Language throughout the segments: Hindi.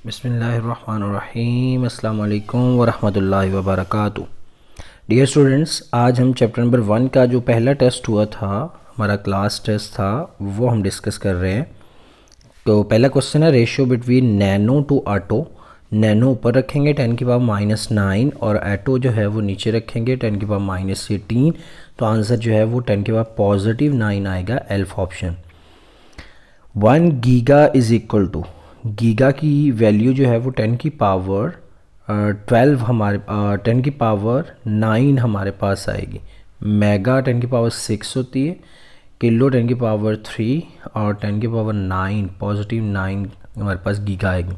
बिस्मिल्लाहिर्रहमानिर्रहीम अस्सलाम वालेकुम वरहमतुल्लाहि वबरकातुहू। डियर स्टूडेंट्स, आज हम चैप्टर नंबर 1 का जो पहला टेस्ट हुआ था, हमारा क्लास टेस्ट था, वो हम डिस्कस कर रहे हैं। तो पहला क्वेश्चन है ratio between nano to atto. Nano ऊपर रखेंगे 10 की पावर -9 और एटो जो है वो नीचे रखेंगे 10 की पावर -18। तो आंसर जो है वो 10 की पावर +9 आएगा, एल्फ option. 1 giga is equal to, giga की वैल्यू जो है वो 10 की पावर 12 हमारे 10 की पावर 9 हमारे पास आएगी। मेगा 10 की पावर 6 होती है, किलो 10 की पावर 3 और 10 की पावर 9 +9 हमारे पास गीगा आएगी।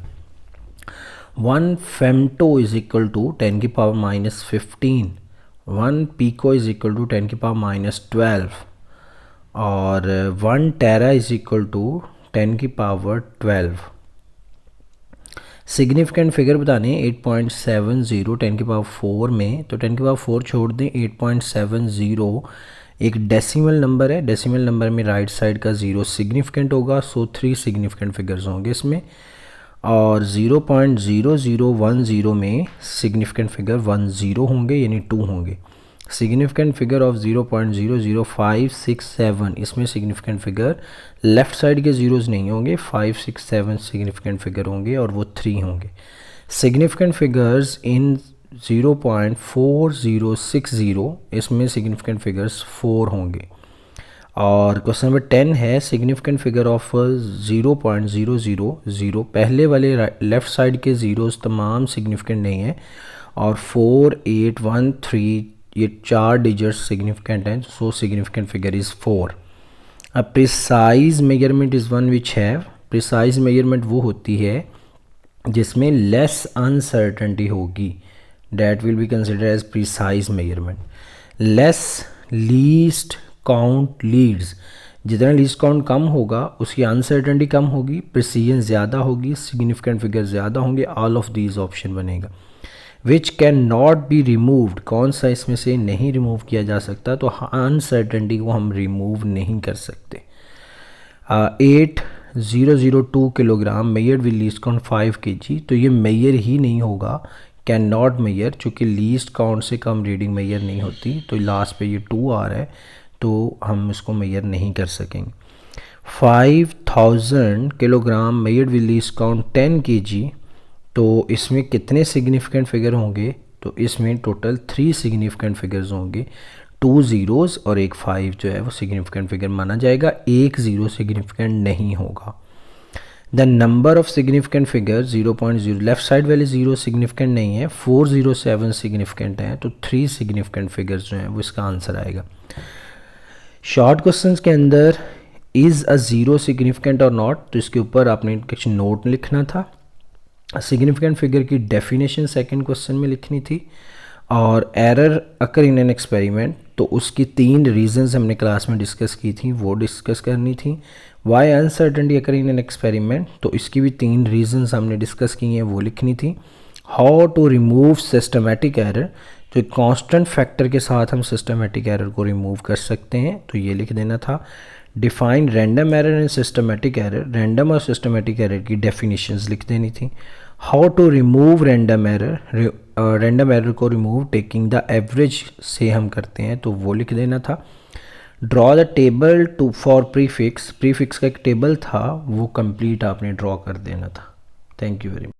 1 फेमटो इज़ इक्वल टू 10 की power -15। 1 pico is equal to 10 की पावर -12 और 1 टेरा इज़ इक्वल टू 10 की पावर 12। सिग्निफिकेंट फिगर बताने 8.70 10 की पावर 4 में, तो 10 की पावर 4 छोड़ दें, 8.70 एक डेसिमल नंबर है। डेसिमल नंबर में राइट साइड का 0 सिग्निफिकेंट होगा, सो 3 सिग्निफिकेंट फिगर्स होंगे इसमें। और 0.0010 में सिग्निफिकेंट फिगर 10 होंगे, यानी 2 होंगे। सिग्निफिकेंट फिगर ऑफ 0.00567, इसमें सिग्निफिकेंट फिगर लेफ़्ट साइड के ज़ीरोज़ नहीं होंगे, 5 6 7 सिग्निफिकेंट फिगर होंगे और वो 3 होंगे। सिग्निफिकेंट फिगर्स इन 0.4060, इसमें सिग्निफिकेंट फिगर्स 4 होंगे। और क्वेश्चन नंबर 10 है सिग्निफिकेंट फिगर ऑफ 0.000। पहले वाले लेफ़्ट साइड के ज़ीरोज़ तमाम सिग्निफिकेंट नहीं है और 4 8 1 3 ये 4 डिजिट सिग्निफिकेंट हैं, सो सिग्निफिकेंट फिगर इज़ 4। अब precise measurement is one which have, precise measurement वो होती है जिसमें लेस अनसर्टेनिटी होगी, that will be considered as precise measurement. Less least count leads, जितना लीस्ट काउंट कम होगा उसकी अनसर्टेनिटी कम होगी, प्रिसीजन ज़्यादा होगी, सिग्निफिकेंट फिगर ज़्यादा होंगे। ऑल ऑफ दीज ऑप्शन बनेगा। Which can not be removed, कौन सा इसमें से नहीं रिमूव किया जा सकता, तो अनसर्टेनिटी को हम रिमूव नहीं कर सकते। 8002 kilogram measured with least count 5 kg, तो ये मेजर ही नहीं होगा, कैन नॉट मेजर, चूँकि लीस्ट काउंट से कम रीडिंग मेजर नहीं होती, तो लास्ट पे ये 2 आ रहा है, तो हम इसको मेजर नहीं कर सकेंगे। 5000 kilogram measured with least count 10 kg, तो इसमें कितने सिग्निफिकेंट फिगर होंगे, तो इसमें टोटल 3 सिग्निफिकेंट फिगर्स होंगे, 2 ज़ीरोज़ और एक 5 जो है वो सिग्निफिकेंट फिगर माना जाएगा, एक 0 सिग्निफिकेंट नहीं होगा। The number of significant figure 0.0, left side वाले 0 सिग्निफिकेंट नहीं है, 407 सिग्निफिकेंट है, तो 3 सिग्निफिकेंट फिगर्स जो हैं वो इसका आंसर आएगा। शॉर्ट क्वेश्चंस के अंदर इज़ अ ज़ीरो सिग्निफिकेंट और नॉट, तो इसके ऊपर आपने कुछ नोट लिखना था। सिग्निफिकेंट फिगर की डेफिनेशन सेकंड क्वेश्चन में लिखनी थी। और error occur in an experiment, तो उसकी 3 रीजंस हमने क्लास में डिस्कस की थी, वो डिस्कस करनी थी। Why uncertainty occur in an experiment, तो इसकी भी 3 रीजंस हमने डिस्कस की हैं, वो लिखनी थी। How to remove systematic error, तो एक कांस्टेंट फैक्टर के साथ हम सिस्टमेटिक एरर को रिमूव कर सकते हैं, तो ये लिख देना था। Define random error and systematic error, random और सिस्टमेटिक एरर की डेफिनेशंस लिख देनी थी। How to remove random error, random error को रिमूव टेकिंग द एवरेज से हम करते हैं, तो वो लिख देना था। Draw the table to for prefix, prefix का एक टेबल था, वो कंप्लीट आपने ड्रॉ कर देना था। Thank you very much.